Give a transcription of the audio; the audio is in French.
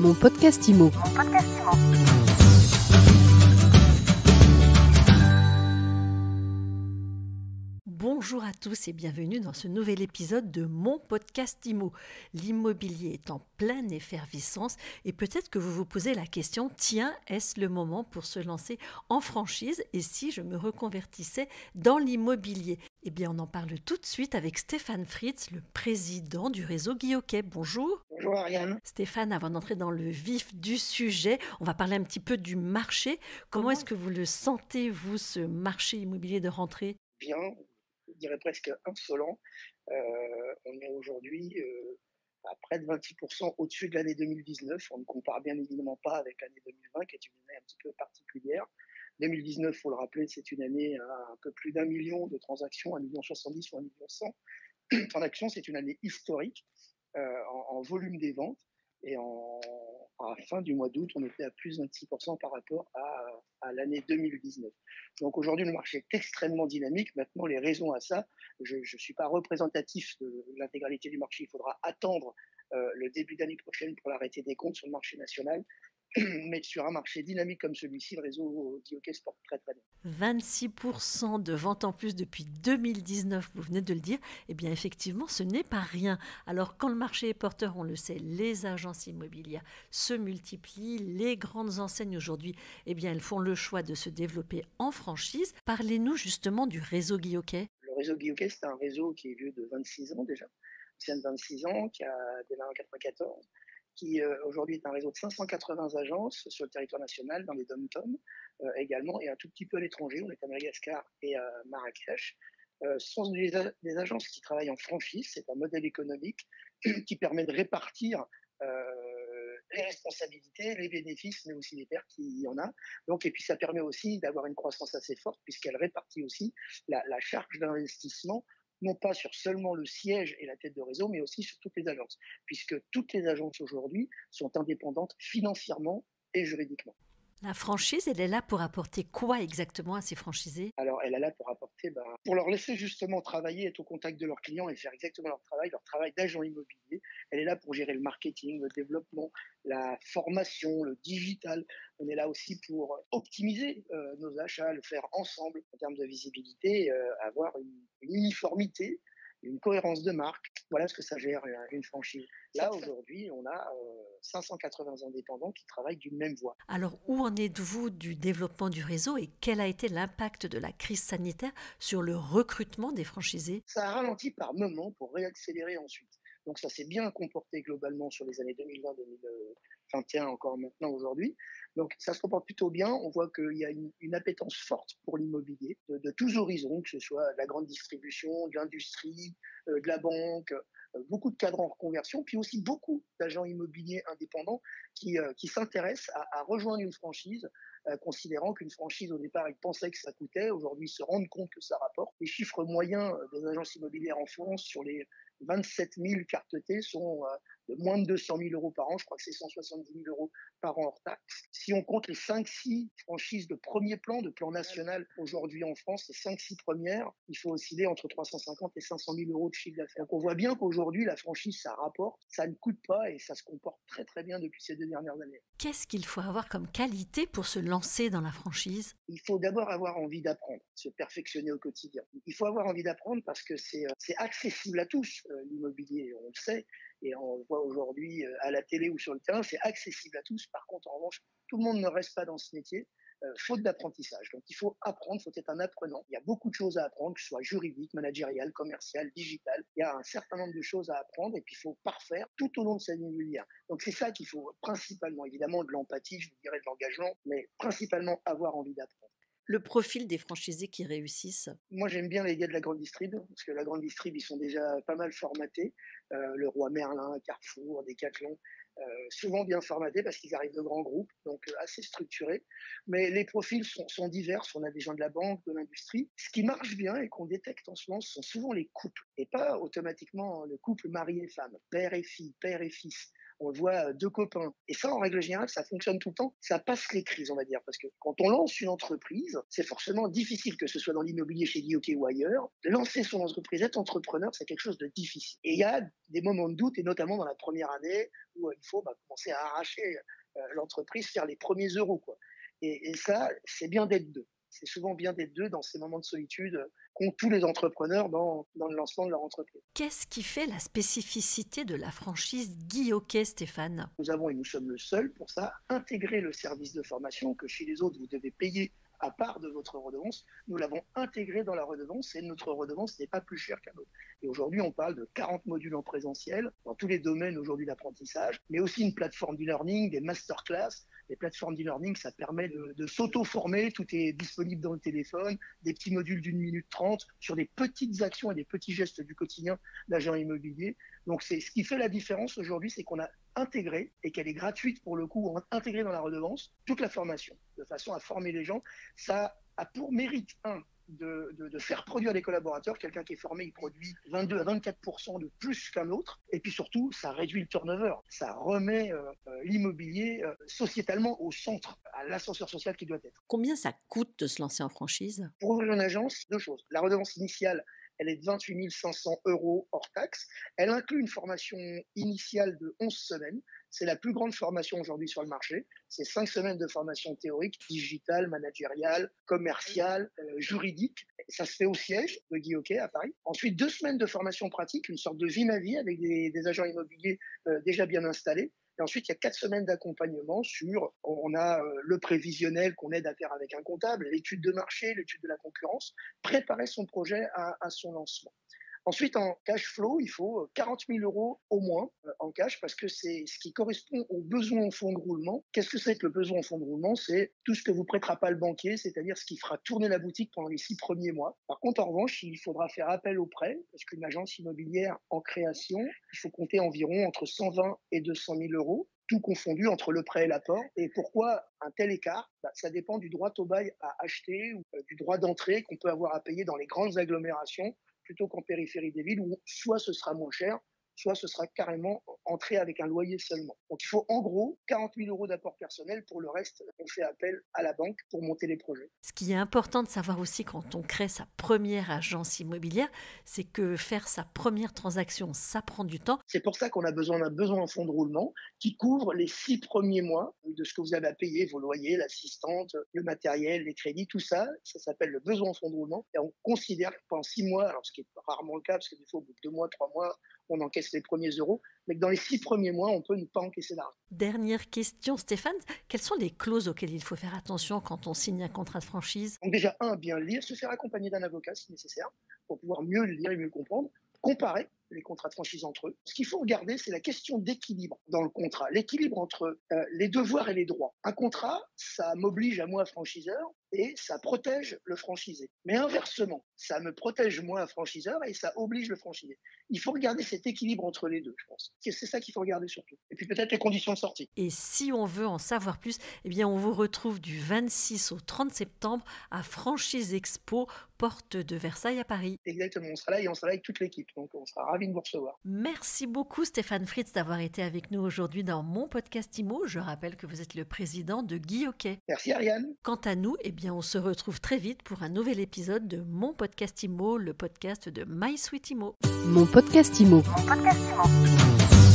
Mon podcast IMO. Bonjour à tous et bienvenue dans ce nouvel épisode de mon podcast IMO. L'immobilier est en pleine effervescence et peut-être que vous vous posez la question, tiens, est-ce le moment pour se lancer en franchise et si je me reconvertissais dans l'immobilier? Eh bien, on en parle tout de suite avec Stéphane Fritz, le président du réseau Guy-Hockey. Bonjour. Bonjour Ariane. Stéphane, avant d'entrer dans le vif du sujet, on va parler un petit peu du marché. Comment est-ce que vous le sentez, vous, ce marché immobilier de rentrée? Bien, je dirais presque insolent. On est aujourd'hui à près de 26% au-dessus de l'année 2019. On ne compare bien évidemment pas avec l'année 2020, qui est une année un petit peu particulière. 2019, il faut le rappeler, c'est une année à un peu plus d'1 million de transactions, 1,70 million ou 1,1 million de transactions. C'est une année historique en volume des ventes. Et à la fin du mois d'août, on était à plus 26% par rapport à l'année 2019. Donc aujourd'hui, le marché est extrêmement dynamique. Maintenant, les raisons à ça, je ne suis pas représentatif de l'intégralité du marché. Il faudra attendre le début d'année prochaine pour l'arrêté des comptes sur le marché national. Mais sur un marché dynamique comme celui-ci, le réseau Guy-Hockey se porte très très bien. 26% de ventes en plus depuis 2019, vous venez de le dire, eh bien effectivement, ce n'est pas rien. Alors quand le marché est porteur, on le sait, les agences immobilières se multiplient, les grandes enseignes aujourd'hui, eh bien elles font le choix de se développer en franchise. Parlez-nous justement du réseau Guy-Hockey. Le réseau Guy-Hockey, c'est un réseau qui est vieux de 26 ans déjà, ancien de 26 ans, qui a démarré en 1994, qui aujourd'hui est un réseau de 580 agences sur le territoire national, dans les dom-toms également, et un tout petit peu à l'étranger. On est à Madagascar et à Marrakech. Ce sont des agences qui travaillent en franchise. C'est un modèle économique qui permet de répartir les responsabilités, les bénéfices, mais aussi les pertes qu'il y en a. Donc, et puis ça permet aussi d'avoir une croissance assez forte puisqu'elle répartit aussi la charge d'investissement, non pas sur seulement le siège et la tête de réseau, mais aussi sur toutes les agences, puisque toutes les agences aujourd'hui sont indépendantes financièrement et juridiquement. La franchise, elle est là pour apporter quoi exactement à ces franchisés? Alors, elle est là pour apporter, pour leur laisser justement travailler, être au contact de leurs clients et faire exactement leur travail d'agent immobilier. Elle est là pour gérer le marketing, le développement, la formation, le digital. On est là aussi pour optimiser nos achats, le faire ensemble en termes de visibilité, avoir une uniformité, une cohérence de marque. Voilà ce que ça gère une franchise. Là, aujourd'hui, on a 580 indépendants qui travaillent d'une même voie. Alors, où en êtes-vous du développement du réseau et quel a été l'impact de la crise sanitaire sur le recrutement des franchisés? Ça a ralenti par moments pour réaccélérer ensuite. Donc ça s'est bien comporté globalement sur les années 2020-2021, encore maintenant aujourd'hui. Donc ça se comporte plutôt bien. On voit qu'il y a une appétence forte pour l'immobilier, de tous horizons, que ce soit de la grande distribution, de l'industrie, de la banque, beaucoup de cadres en reconversion, puis aussi beaucoup d'agents immobiliers indépendants qui s'intéressent à rejoindre une franchise, considérant qu'une franchise, au départ, ils pensaient que ça coûtait. Aujourd'hui, ils se rendent compte que ça rapporte. Les chiffres moyens des agences immobilières en France sur les 27 000 cartes T sont de moins de 200 000 euros par an. Je crois que c'est 170 000 euros par an hors taxe. Si on compte les 5-6 franchises de premier plan, de plan national aujourd'hui en France, les 5-6 premières, il faut osciller entre 350 et 500 000 euros de chiffre d'affaires. Donc on voit bien qu'aujourd'hui, la franchise, ça rapporte, ça ne coûte pas et ça se comporte très très bien depuis ces 2 dernières années. Qu'est-ce qu'il faut avoir comme qualité pour se lancer dans la franchise? Il faut d'abord avoir envie d'apprendre, se perfectionner au quotidien. Il faut avoir envie d'apprendre parce que c'est accessible à tous, l'immobilier, on le sait, et on le voit aujourd'hui à la télé ou sur le terrain, c'est accessible à tous. Par contre, en revanche, tout le monde ne reste pas dans ce métier, faute d'apprentissage. Donc il faut apprendre, il faut être un apprenant. Il y a beaucoup de choses à apprendre, que ce soit juridique, managérial, commercial, digital. Il y a un certain nombre de choses à apprendre et puis il faut parfaire tout au long de sa vie immobilière. Donc c'est ça qu'il faut principalement, évidemment de l'empathie, je vous dirais de l'engagement, mais principalement avoir envie d'apprendre. Le profil des franchisés qui réussissent? Moi, j'aime bien les gars de la grande distrib, parce que la grande distrib, ils sont déjà pas mal formatés. Leroy Merlin, Carrefour, Decathlon, souvent bien formatés parce qu'ils arrivent de grands groupes, donc assez structurés. Mais les profils sont divers. On a des gens de la banque, de l'industrie. Ce qui marche bien et qu'on détecte en ce moment, ce sont souvent les couples, et pas automatiquement le couple mari et femme, père et fille, père et fils. on voit deux copains. Et ça, en règle générale, ça fonctionne tout le temps. Ça passe les crises, on va dire. Parce que quand on lance une entreprise, c'est forcément difficile, que ce soit dans l'immobilier chez Guy Hockey ou ailleurs. Lancer son entreprise, être entrepreneur, c'est quelque chose de difficile. Et il y a des moments de doute, et notamment dans la première année, où il faut commencer à arracher l'entreprise, faire les premiers euros, quoi. Et ça, c'est bien d'être deux. C'est souvent bien d'être deux dans ces moments de solitude qu'ont tous les entrepreneurs dans le lancement de leur entreprise. Qu'est-ce qui fait la spécificité de la franchise Guy Hockey, Stéphane ? Nous avons, et nous sommes le seul pour ça, intégré le service de formation que chez les autres, vous devez payer à part de votre redevance. Nous l'avons intégré dans la redevance et notre redevance n'est pas plus chère qu'un autre. Et aujourd'hui, on parle de 40 modules en présentiel dans tous les domaines aujourd'hui d'apprentissage, mais aussi une plateforme d'e-learning, des masterclass. Les plateformes d'e-learning, ça permet de s'auto-former, tout est disponible dans le téléphone, des petits modules d'1 minute 30 sur des petites actions et des petits gestes du quotidien d'agent immobilier. Donc c'est ce qui fait la différence aujourd'hui, c'est qu'on a intégré, et qu'elle est gratuite pour le coup, intégrée dans la redevance, toute la formation, de façon à former les gens. Ça a pour mérite, de faire produire des collaborateurs. Quelqu'un qui est formé, il produit 22 à 24% de plus qu'un autre. Et puis surtout, ça réduit le turnover. Ça remet l'immobilier sociétalement au centre, à l'ascenseur social qui doit être. Combien ça coûte de se lancer en franchise ? Pour ouvrir une agence, deux choses. La redevance initiale, elle est de 28 500 € hors taxe. Elle inclut une formation initiale de 11 semaines. C'est la plus grande formation aujourd'hui sur le marché. C'est 5 semaines de formation théorique, digitale, managériale, commerciale, juridique. Ça se fait au siège de Guy Hockey à Paris. Ensuite, 2 semaines de formation pratique, une sorte de vie ma vie avec des agents immobiliers déjà bien installés. Et ensuite, il y a 4 semaines d'accompagnement on a le prévisionnel qu'on aide à faire avec un comptable, l'étude de marché, l'étude de la concurrence, préparer son projet à son lancement. Ensuite, en cash flow, il faut 40 000 € au moins en cash, parce que c'est ce qui correspond aux besoins en fonds de roulement. Qu'est-ce que c'est que le besoin en fonds de roulement ? C'est tout ce que vous prêtera pas le banquier, c'est-à-dire ce qui fera tourner la boutique pendant les 6 premiers mois. Par contre, en revanche, il faudra faire appel au prêt, parce qu'une agence immobilière en création, il faut compter environ entre 120 et 200 000 €. Tout confondu entre le prêt et l'apport. Et pourquoi un tel écart ? Ça dépend du droit au bail à acheter ou du droit d'entrée qu'on peut avoir à payer dans les grandes agglomérations plutôt qu'en périphérie des villes, où soit ce sera moins cher, soit ce sera carrément entré avec un loyer seulement. Donc il faut en gros 40 000 € d'apport personnel. Pour le reste, on fait appel à la banque pour monter les projets. Ce qui est important de savoir aussi quand on crée sa première agence immobilière, c'est que faire sa première transaction, ça prend du temps. C'est pour ça qu'on a besoin d'un besoin en fonds de roulement qui couvre les 6 premiers mois de ce que vous avez à payer, vos loyers, l'assistante, le matériel, les crédits, tout ça. Ça s'appelle le besoin en fonds de roulement. Et on considère que pendant 6 mois, alors ce qui est rarement le cas, parce que des fois au bout de 2 mois, 3 mois, on encaisse les premiers euros, mais que dans les 6 premiers mois, on peut ne pas encaisser d'argent. Dernière question, Stéphane, quelles sont les clauses auxquelles il faut faire attention quand on signe un contrat de franchise ? Donc déjà, bien le lire, se faire accompagner d'un avocat si nécessaire, pour pouvoir mieux le lire et mieux le comprendre, comparer les contrats de franchise entre eux. Ce qu'il faut regarder, c'est la question d'équilibre dans le contrat, l'équilibre entre les devoirs et les droits. Un contrat, ça m'oblige à moi, franchiseur, et ça protège le franchisé. Mais inversement, ça me protège moi, franchiseur, et ça oblige le franchisé. Il faut regarder cet équilibre entre les deux, je pense. C'est ça qu'il faut regarder surtout. Et puis peut-être les conditions de sortie. Et si on veut en savoir plus, eh bien on vous retrouve du 26 au 30 septembre à Franchise Expo, porte de Versailles à Paris. Exactement, on sera là et on sera là avec toute l'équipe. Donc on sera ravis de vous recevoir. Merci beaucoup Stéphane Fritz d'avoir été avec nous aujourd'hui dans mon podcast IMO. Je rappelle que vous êtes le président de Guy Hockey. Merci Ariane. Quant à nous, eh bien on se retrouve très vite pour un nouvel épisode de Mon Podcast IMO, le podcast de My Sweet IMO. Mon podcast IMO. Mon podcast IMO.